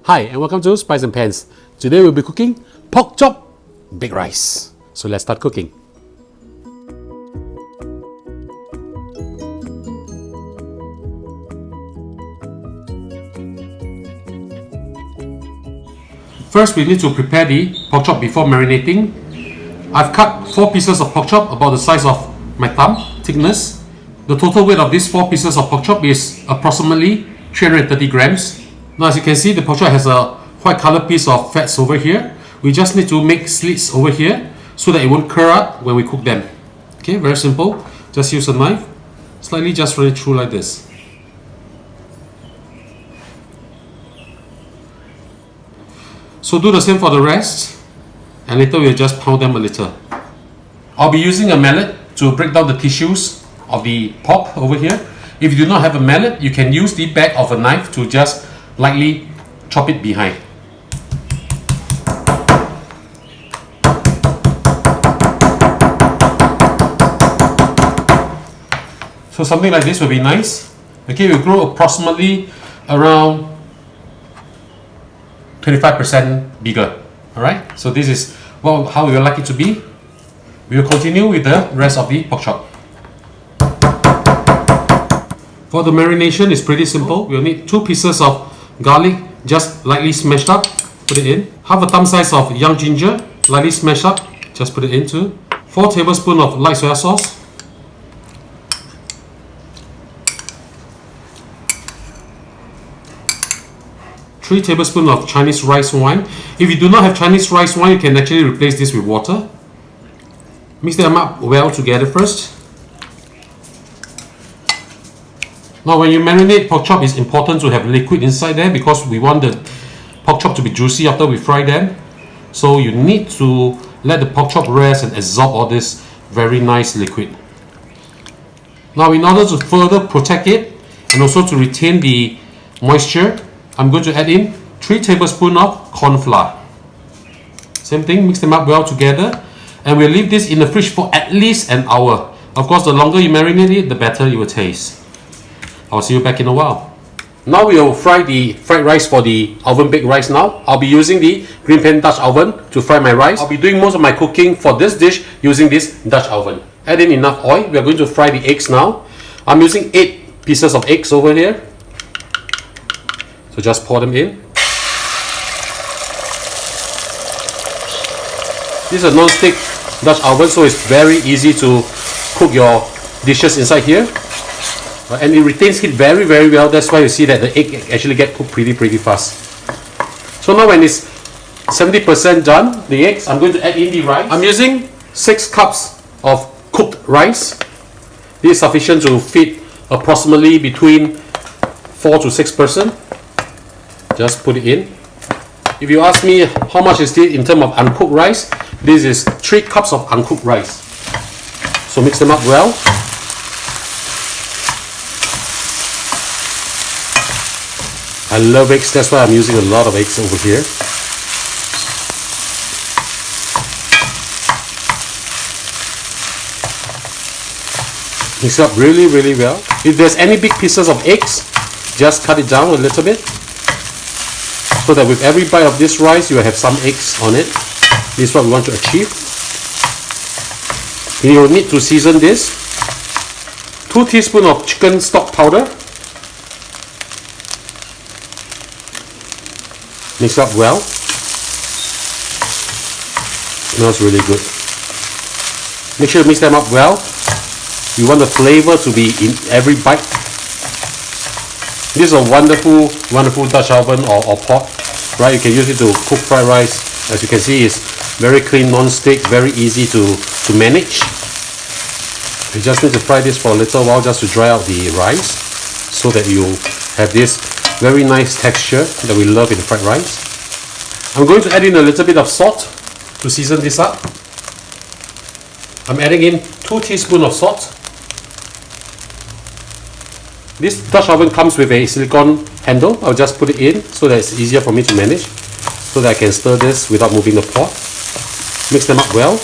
Hi and welcome to Spice and Pans. Today we'll be cooking pork chop baked rice. So let's start cooking. First we need to prepare the pork chop before marinating. I've cut 4 pieces of pork chop about the size of my thumb thickness. The total weight of these 4 pieces of pork chop is approximately 330 grams. Now as you can see, the pork chop has a white color piece of fats over here. We just need to make slits over here so that it won't curl up when we cook them. Okay, very simple. Just use a knife, slightly just run it through like this. So do the same for the rest, and later we'll just pound them a little. I'll be using a mallet to break down the tissues of the pork over here. If you do not have a mallet, you can use the back of a knife to just lightly chop it behind. So something like this will be nice. Okay, we'll grow approximately around 25% bigger. Alright, so this is how we would like it to be. We will continue with the rest of the pork chop. For the marination, it's pretty simple. We'll need 2 pieces of garlic, just lightly smashed up, put it in. Half a thumb size of young ginger, lightly smashed up, just put it into. 4 tablespoons of light soy sauce. 3 tablespoons of Chinese rice wine. If you do not have Chinese rice wine, you can actually replace this with water. Mix them up well together first. Now when you marinate pork chop, it's important to have liquid inside there because we want the pork chop to be juicy after we fry them. So you need to let the pork chop rest and absorb all this very nice liquid. Now in order to further protect it and also to retain the moisture, I'm going to add in 3 tablespoons of corn flour. Same thing, mix them up well together, and we'll leave this in the fridge for at least an hour. Of course, the longer you marinate it, the better it will taste. I'll see you back in a while. Now we will fry the fried rice for the oven baked rice now. I'll be using the Green Pan Dutch oven to fry my rice. I'll be doing most of my cooking for this dish using this Dutch oven. Add in enough oil. We are going to fry the eggs now. I'm using 8 pieces of eggs over here. So just pour them in. This is a non-stick Dutch oven, so it's very easy to cook your dishes inside here. And it retains heat very well. That's why you see that the egg actually get cooked pretty fast. So now when it's 70% done, the eggs, I'm going to add in the rice. I'm using 6 cups of cooked rice. This is sufficient to feed approximately between 4 to 6 persons. Just put it in. If you ask me how much is this in terms of uncooked rice, this is 3 cups of uncooked rice. So mix them up well. I love eggs, that's why I'm using a lot of eggs over here. Mix it up really well. If there's any big pieces of eggs, just cut it down a little bit, so that with every bite of this rice you will have some eggs on it. This is what we want to achieve. You will need to season this. 2 teaspoons of chicken stock powder. Mix up well. Smells really good. Make sure you mix them up well. You want the flavor to be in every bite. This is a wonderful Dutch oven or pot, right? You can use it to cook fried rice. As you can see, it's very clean, non-stick, very easy to manage. You just need to fry this for a little while just to dry out the rice so that you have this very nice texture that we love in fried rice. I'm going to add in a little bit of salt to season this up. I'm adding in 2 teaspoons of salt. This Dutch oven comes with a silicone handle. I'll just put it in so that it's easier for me to manage, so that I can stir this without moving the pot. Mix them up well.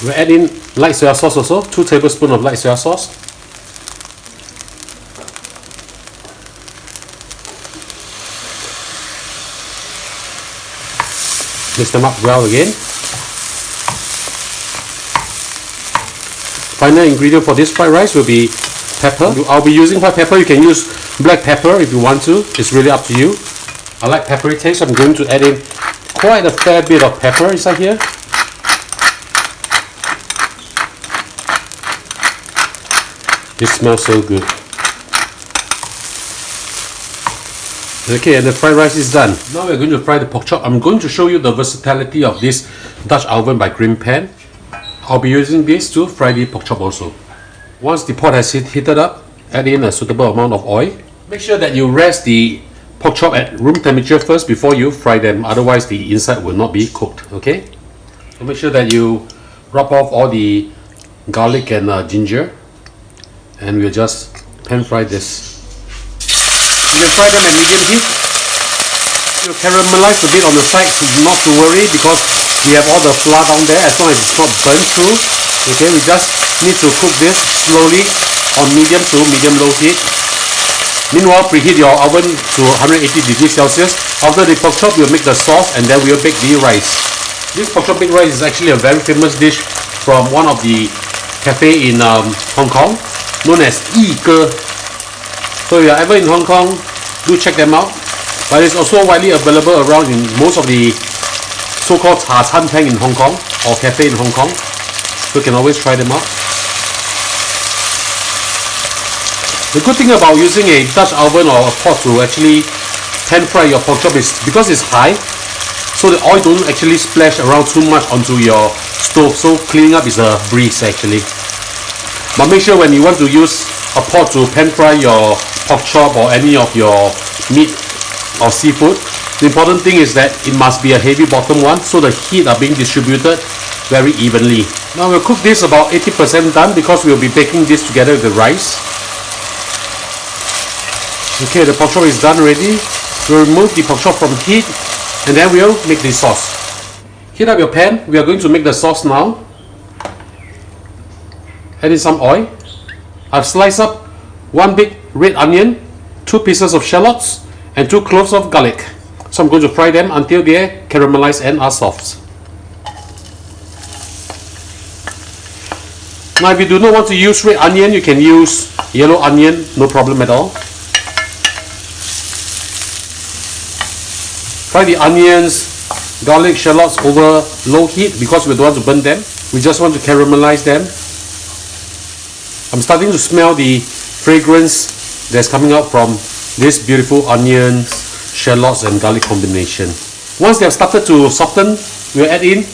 We'll add in light soy sauce also, 2 tablespoons of light soy sauce. Mix them up well again. Final ingredient for this fried rice will be pepper. I'll be using white pepper. You can use black pepper if you want to. It's really up to you. I like peppery taste, so I'm going to add in quite a fair bit of pepper inside here. This smells so good. Okay, and the fried rice is done. Now we're going to fry the pork chop. I'm going to show you the versatility of this Dutch oven by Green Pan. I'll be using this to fry the pork chop also. Once the pot has heated up, add in a suitable amount of oil. Make sure that you rest the pork chop at room temperature first before you fry them, otherwise the inside will not be cooked. Okay? So make sure that you rub off all the garlic and ginger, and we'll just pan fry this. You can fry them at medium heat. You caramelize a bit on the sides, not to worry because we have all the flour down there, as long as it's not burnt through. Okay, we just need to cook this slowly on medium to medium-low heat. Meanwhile, preheat your oven to 180 degrees Celsius. After the pork chop, we'll make the sauce and then we'll bake the rice. This pork chop baked rice is actually a very famous dish from one of the cafe in Hong Kong, known as Yi Ge. So if you're ever in Hong Kong, do check them out. But it's also widely available around in most of the so-called Cha Chan Teng in Hong Kong or cafe in Hong Kong. So you can always try them out. The good thing about using a Dutch oven or a pot to actually pan fry your pork chop is because it's high, so the oil don't actually splash around too much onto your stove. So cleaning up is a breeze actually. But make sure when you want to use a pot to pan fry your pork chop or any of your meat or seafood, the important thing is that it must be a heavy bottom one, so the heat are being distributed very evenly. Now we'll cook this about 80% done because we'll be baking this together with the rice. Okay, the pork chop is done already. We'll remove the pork chop from heat and then we'll make the sauce. Heat up your pan. We are going to make the sauce now. Add in some oil. I've sliced up 1 big red onion, 2 pieces of shallots, and 2 cloves of garlic. So I'm going to fry them until they caramelize and are soft. Now if you do not want to use red onion, you can use yellow onion, no problem at all. Fry the onions, garlic, shallots over low heat because we don't want to burn them. We just want to caramelize them. I'm starting to smell the fragrance that's coming out from this beautiful onions, shallots and garlic combination. Once they have started to soften, we'll add in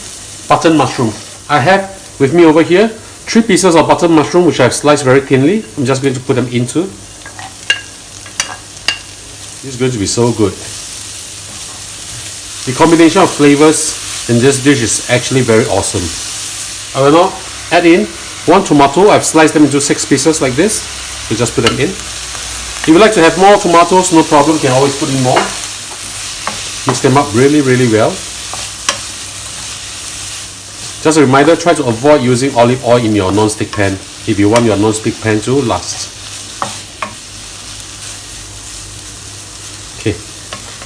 button mushroom. I have with me over here 3 pieces of button mushroom which I've sliced very thinly. I'm just going to put them into. This is going to be so good. The combination of flavors in this dish is actually very awesome. I will now add in 1 tomato. I've sliced them into 6 pieces like this. So just put them in. If you like to have more tomatoes, no problem, you can always put in more. Mix them up really well. Just a reminder, try to avoid using olive oil in your non-stick pan if you want your non-stick pan to last. Okay,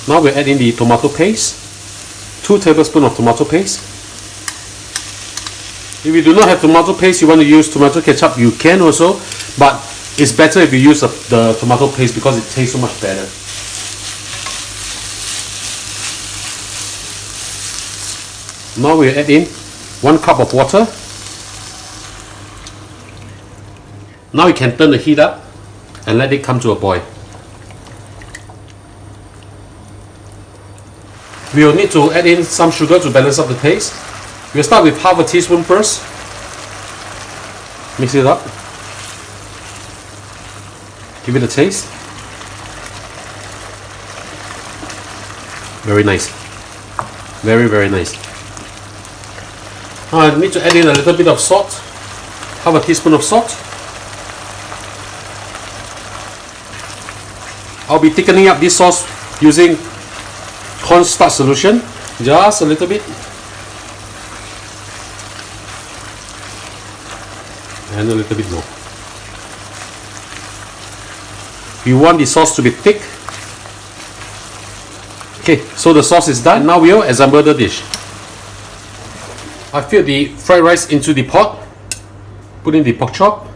now we'll add in the tomato paste. 2 tablespoons of tomato paste. If you do not have tomato paste, you want to use tomato ketchup, you can also, but it's better if you use the tomato paste because it tastes so much better. Now we'll add in 1 cup of water. Now you can turn the heat up and let it come to a boil. We will need to add in some sugar to balance up the taste. We'll start with half a teaspoon first. Mix it up. Give it a taste. Very nice. Very nice. Now I need to add in a little bit of salt. Half a teaspoon of salt. I'll be thickening up this sauce using cornstarch solution. Just a little bit. And a little bit more. You want the sauce to be thick. Okay, so the sauce is done. Now we'll assemble the dish. I filled the fried rice into the pot. Put in the pork chop.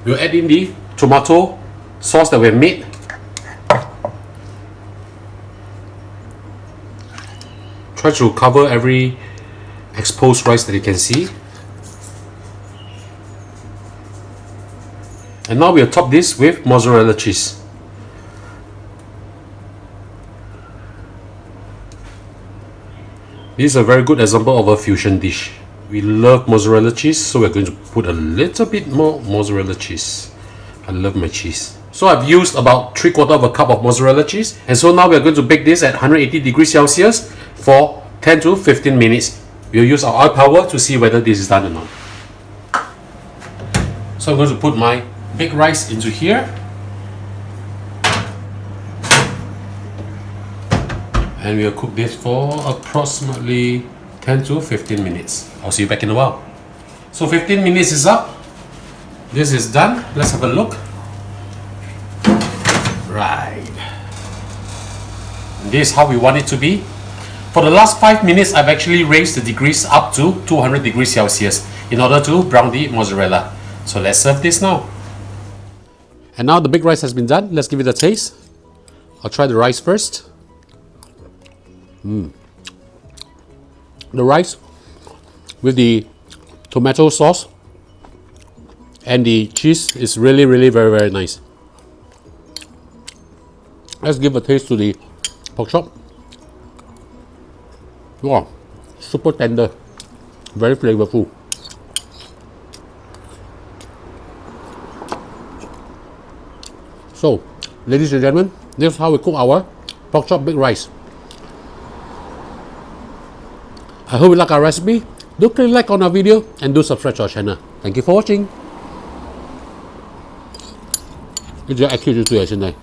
We'll add in the tomato sauce that we have made. Try to cover every exposed rice that you can see. And now we'll top this with mozzarella cheese. This is a very good example of a fusion dish. We love mozzarella cheese, so we're going to put a little bit more mozzarella cheese. I love my cheese. So I've used about 3/4 of a cup of mozzarella cheese, and so now we're going to bake this at 180 degrees Celsius for 10 to 15 minutes. We'll use our oil power to see whether this is done or not. So I'm going to put my baked rice into here. And we'll cook this for approximately 10 to 15 minutes. I'll see you back in a while. So 15 minutes is up. This is done. Let's have a look. Right. And this is how we want it to be. For the last 5 minutes, I've actually raised the degrees up to 200 degrees Celsius in order to brown the mozzarella. So let's serve this now. And now the baked rice has been done. Let's give it a taste. I'll try the rice first. The rice with the tomato sauce and the cheese is really very nice. Let's give a taste to the pork chop. Wow, super tender, very flavorful. So, ladies and gentlemen, this is how we cook our pork chop baked rice. I hope you like our recipe. Do click like on our video and do subscribe to our channel. Thank you for watching. 一直在 IQ 就对了，现在。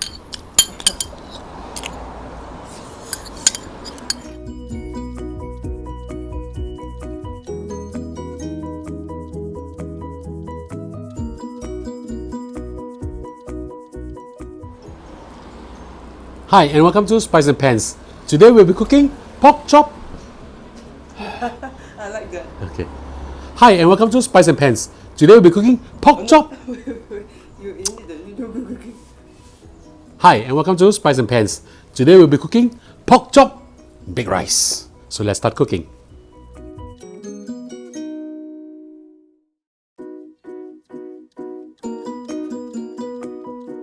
Hi and welcome to Spice and Pans. Today we'll be cooking pork chop. I like that. Okay. Hi and welcome to Spice and Pans. Today we'll be cooking pork chop. You need the cooking. Hi and welcome to Spice and Pans. Today we'll be cooking pork chop baked rice. So let's start cooking.